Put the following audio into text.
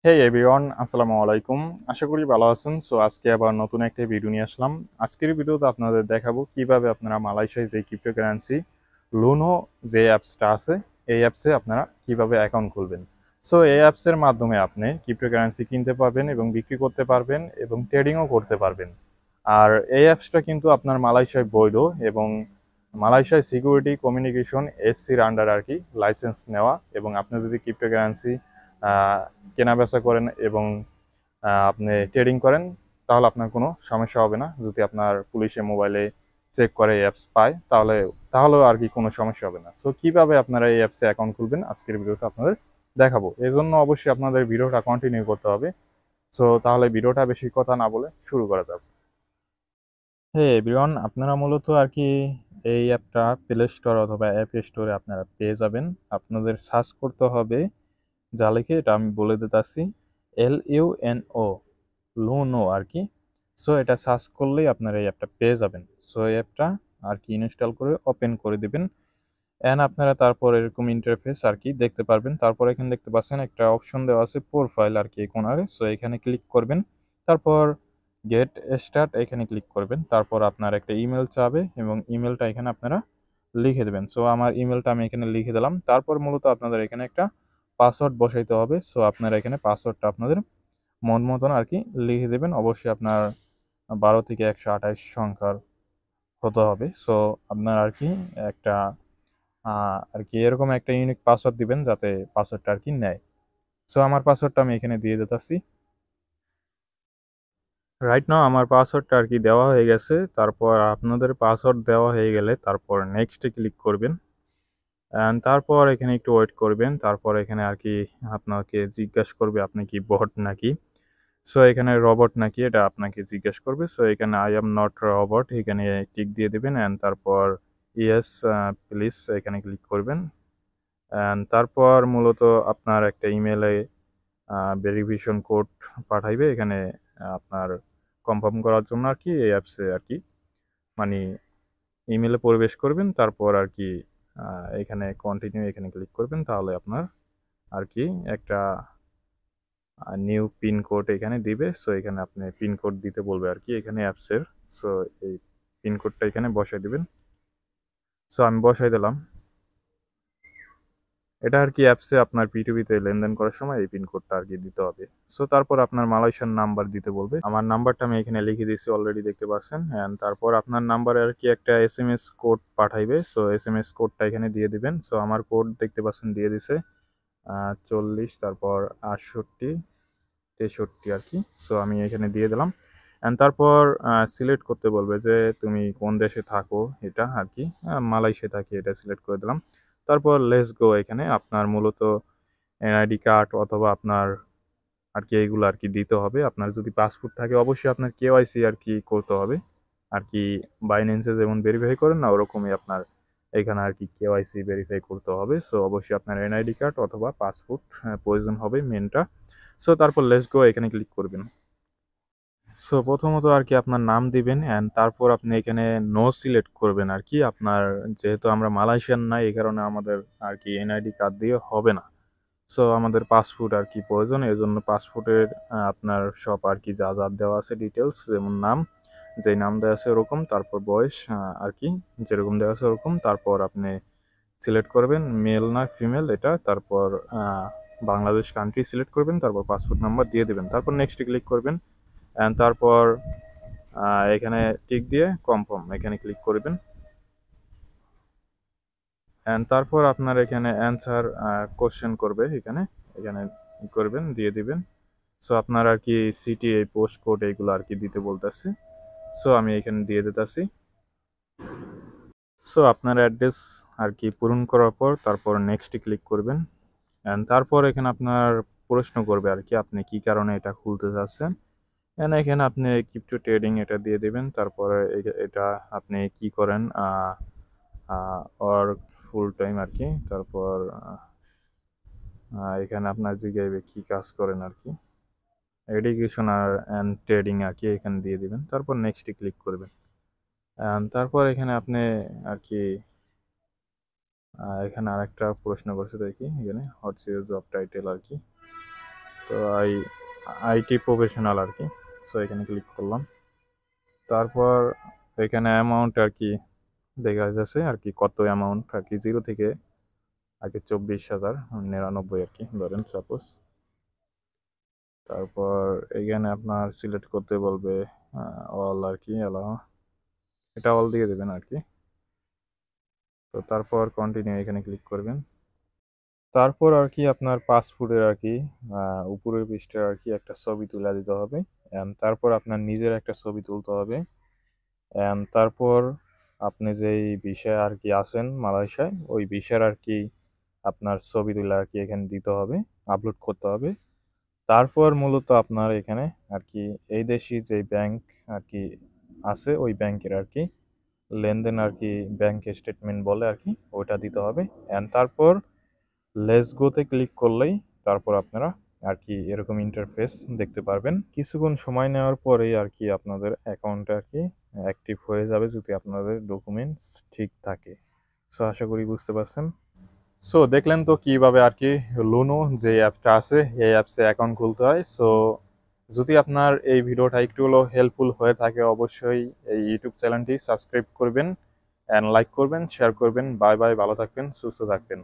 হেই everyone, আসসালামু আলাইকুম। আশা করি ভালো আছেন। সো আজকে আবার নতুন একটা ভিডিও নিয়ে আসলাম। আজকের ভিডিওতে আপনাদের দেখাবো কিভাবে আপনারা মালয়েশিয়ায় যে ক্রিপ্টোকারেন্সি লুনো যে অ্যাপসটা আছে, এই অ্যাপসে আপনারা কিভাবে অ্যাকাউন্ট খুলবেন। সো এই অ্যাপসের মাধ্যমে আপনি ক্রিপ্টোকারেন্সি কিনতে পারবেন এবং বিক্রি করতে পারবেন এবং ট্রেডিংও করতে পারবেন। আর এই অ্যাপসটা কিন্তু আপনার মালয়েশিয়ায় বৈধ এবং মালয়েশিয়ায় সিকিউরিটি কমিউনিকেশন এসসির আন্ডার আর কি লাইসেন্স নেওয়া। এবং আপনি যদি ক্রিপ্টোকারেন্সি কেনাবেচা করেন এবং আপনি ট্রেডিং করেন, তাহলে আপনার কোনো সমস্যা হবে না। যদি আপনার পুলিশে মোবাইলে চেক করে অ্যাপস পায়, তাহলেও আর কি কোনো সমস্যা হবে না। সো কিভাবে আপনারা এই অ্যাপসে অ্যাকাউন্ট খুলবেন আজকের ভিডিওতে আপনাদের দেখাবো। এই জন্য অবশ্যই আপনাদের ভিডিওটা কন্টিনিউ করতে হবে। সো তাহলে ভিডিওটা বেশি কথা না বলে শুরু করা যাক। হে এভরিওয়ান, আপনারা মূলত আর কি এই অ্যাপটা প্লে স্টোর অথবা অ্যাপ স্টোরে আপনারা পেয়ে যাবেন। আপনাদের সার্চ করতে হবে, যা লিখে এটা আমি বলে দিতেছি, LUNO, লুনো আর কি। সো এটা সার্চ করলেই আপনারা এই অ্যাপটা পেয়ে যাবেন। সো এই অ্যাপটা আর কি ইনস্টল করে ওপেন করে দিবেন। অ্যান্ড আপনারা তারপর এরকম ইন্টারফেস আর কি দেখতে পারবেন। তারপর এখানে দেখতে পাচ্ছেন একটা অপশন দেওয়া আছে প্রোফাইল আর কি কোনারে। সো এখানে ক্লিক করবেন। তারপর গেট স্টার্ট এখানে ক্লিক করবেন। তারপর আপনার একটা ইমেল চাবে এবং ইমেলটা এখানে আপনারা লিখে দেবেন। সো আমার ইমেলটা আমি এখানে লিখে দিলাম। তারপর মূলত আপনাদের এখানে একটা পাসওয়ার্ড বসাইতে হবে। সো আপনারা এখানে পাসওয়ার্ডটা আপনাদের মন মতন আর কি লিখে দেবেন। অবশ্যই আপনার 12 থেকে 128 সংখ্যার হতে হবে। সো আপনার আর কি একটা আর কি এরকম একটা ইউনিক পাসওয়ার্ড দিবেন যাতে পাসওয়ার্ডটা আর কি নেয়। সো আমার পাসওয়ার্ডটা আমি এখানে দিয়ে দিতেছি। রাইট নাও আমার পাসওয়ার্ডটা আর কি দেওয়া হয়ে গেছে। তারপর আপনাদের পাসওয়ার্ড দেওয়া হয়ে গেলে তারপর নেক্সটে ক্লিক করবেন। অ্যান্ড তারপর এখানে একটু ওয়েট করবেন। তারপর এখানে আর কি আপনাকে জিজ্ঞাসা করবে আপনি কি বট নাকি। সো এখানে রবট নাকি এটা আপনাকে জিজ্ঞেস করবে। সো এখানে আই এম নট রবট এখানে টিক দিয়ে দিবেন। অ্যান্ড তারপর ইয়েস প্লিজ এখানে ক্লিক করবেন। অ্যান্ড তারপর মূলত আপনার একটা ইমেলে ভেরিফিকেশন কোড পাঠাইবে এখানে আপনার কনফার্ম করার জন্য আর কি এই অ্যাপসে আর কি মানে ইমেলে প্রবেশ করবেন। তারপর আর কি এখানে কন্টিনিউ এখানে ক্লিক করবেন। তাহলে আপনার আর কি একটা নিউ পিন কোড এখানে দিবে। সো এখানে আপনি পিন কোড দিতে বলবে আর কি এখানে অ্যাপসের। সো এই পিন কোডটা এখানে বসাই দিবেন। সো আমি বসাই দিলাম। এটা আর কি অ্যাপসে আপনার পিটুপিতে লেনদেন করার সময় এই পিন কোডটা আর কি দিতে হবে। সো তারপর আপনার মালয়েশিয়ান নাম্বার দিতে বলবে। আমার নাম্বারটা আমি এখানে লিখে দিয়েছি, অলরেডি দেখতে পাচ্ছেন। অ্যান্ড তারপর আপনার নাম্বারে আর কি একটা এসএমএস কোড পাঠাইবে। সো এসএমএস কোডটা এখানে দিয়ে দিবেন। সো আমার কোড দেখতে পাচ্ছেন দিয়ে দিছে 40, তারপর 68, 63 আর কি। সো আমি এখানে দিয়ে দিলাম। অ্যান্ড তারপর সিলেক্ট করতে বলবে যে তুমি কোন দেশে থাকো, এটা আর কি মালয়েশিয়া থাকি, এটা সিলেক্ট করে দিলাম। তারপর লেটস গো এখানে আপনার মূলত এনআইডি কার্ড অথবা আপনার আর কি এইগুলো আর কি দিতে হবে। আপনার যদি পাসপোর্ট থাকে অবশ্যই আপনার কেওয়াইসি আর কি করতে হবে আর কি। বাইন্যান্সে যেমন ভেরিফাই করেন না, ওরকমই আপনার এখানে আর কি কেওয়াইসি ভেরিফাই করতে হবে। সো অবশ্যই আপনার এনআইডি কার্ড অথবা পাসপোর্ট প্রয়োজন হবে মেনটা। সো তারপর লেটস গো এখানে ক্লিক করবেন। সো প্রথমত আর কি আপনার নাম দিবেন। অ্যান্ড তারপর আপনি এখানে নো সিলেক্ট করবেন আর কি। আপনার যেহেতু আমরা মালয়েশিয়ান না, এই কারণে আমাদের আর কি এনআইডি কার্ড দিয়ে হবে না। সো আমাদের পাসপোর্ট আর কি প্রয়োজন। এই জন্য পাসপোর্টের আপনার সব আর কি যা যা দেওয়া আছে ডিটেলস, যেমন নাম, যেই নাম দেওয়া আছে ওরকম, তারপর বয়স আর কি যেরকম দেওয়া আছে ওরকম। তারপর আপনি সিলেক্ট করবেন মেল না ফিমেল এটা। তারপর বাংলাদেশ কান্ট্রি সিলেক্ট করবেন। তারপর পাসপোর্ট নাম্বার দিয়ে দেবেন। তারপর নেক্সটে ক্লিক করবেন। অ্যান্ড তারপর এখানে টিক দিয়ে কনফার্ম এখানে ক্লিক করবেন। অ্যান্ড তারপর আপনার এখানে অ্যান্সার কোশ্চেন করবে এখানে এখানে করবেন, দিয়ে দিবেন। সো আপনার আর কি সিটি এই পোস্ট কোড এইগুলো আর কি দিতে বলতেছে। সো আমি এখানে দিয়ে দিতেছি। সো আপনার অ্যাড্রেস আর কি পূরণ করার পর তারপর নেক্সটে ক্লিক করবেন। অ্যান্ড তারপর এখানে আপনার প্রশ্ন করবে আর কি আপনি কি কারণে এটা খুলতে চাচ্ছেন। এন্ড এখানে আপনি ক্রিপ্টো ট্রেডিং এটা দিয়ে দিবেন। তারপরে এটা আপনি কি করেন ওর ফুল টাইম আর কি। তারপর এখানে আপনার জিজ্ঞাসা কি কাজ করেন আর কি, এডুকেশন আর অ্যান্ড ট্রেডিং আর কি এখানে দিয়ে দিবেন। তারপর নেক্সটে ক্লিক করবেন। তারপর এখানে আপনি আর কি এখানে আরেকটা প্রশ্ন করছে দেখি এখানে হোয়াটস ইউর জব টাইটেল আর কি। তো আইটি প্রফেশনাল আর কি। সো এখানে ক্লিক করলাম। তারপর এখানে অ্যামাউন্ট আর কি দেখা যাচ্ছে আর কি, কত অ্যামাউন্ট আর কি, 0 থেকে আর কি 24,099 আর কি ধরেন সাপোজ। তারপর এখানে আপনার সিলেক্ট করতে বলবে অল আর কি, এটা অল দিয়ে দেবেন আর কি। তো তারপর কন্টিনিউ এখানে ক্লিক করবেন। তারপর আর কি আপনার পাসপোর্টের আর কি উপরের পৃষ্ঠার আর কি একটা ছবি তুলে দিতে হবে। তারপর আপনার নিজের একটা ছবি তুলতে হবে। তারপর আপনি যেই ভিসায় আর কি আছেন মালয়েশিয়ায়, ওই ভিসার আর কি আপনার ছবি তুলে আর কি এখানে দিতে হবে, আপলোড করতে হবে। তারপর মূলত আপনার এখানে আর কি এই দেশি যে ব্যাংক আর কি আছে, ওই ব্যাংকের আর কি লেনদেন আর কি ব্যাংক স্টেটমেন্ট বলে আর কি, ওইটা দিতে হবে। তারপর লেটস গোতে ক্লিক করলেই তারপর আপনারা আর কি এরকম ইন্টারফেস দেখতে পারবেন। কিছুক্ষণ সময় নেওয়ার পরেই আর কি আপনাদের অ্যাকাউন্টে আর কি অ্যাক্টিভ হয়ে যাবে, যদি আপনাদের ডকুমেন্টস ঠিক থাকে। সো আশা করি বুঝতে পারছেন। সো দেখলেন তো কিভাবে আর কি লুনো যে অ্যাপটা আছে এই অ্যাপসে অ্যাকাউন্ট খুলতে হয়। সো যদি আপনার এই ভিডিওটা একটু হলেও হেল্পফুল হয়ে থাকে, অবশ্যই এই ইউটিউব চ্যানেলটি সাবস্ক্রাইব করবেন, অ্যান্ড লাইক করবেন, শেয়ার করবেন। বাই বাই, ভালো থাকবেন, সুস্থ থাকবেন।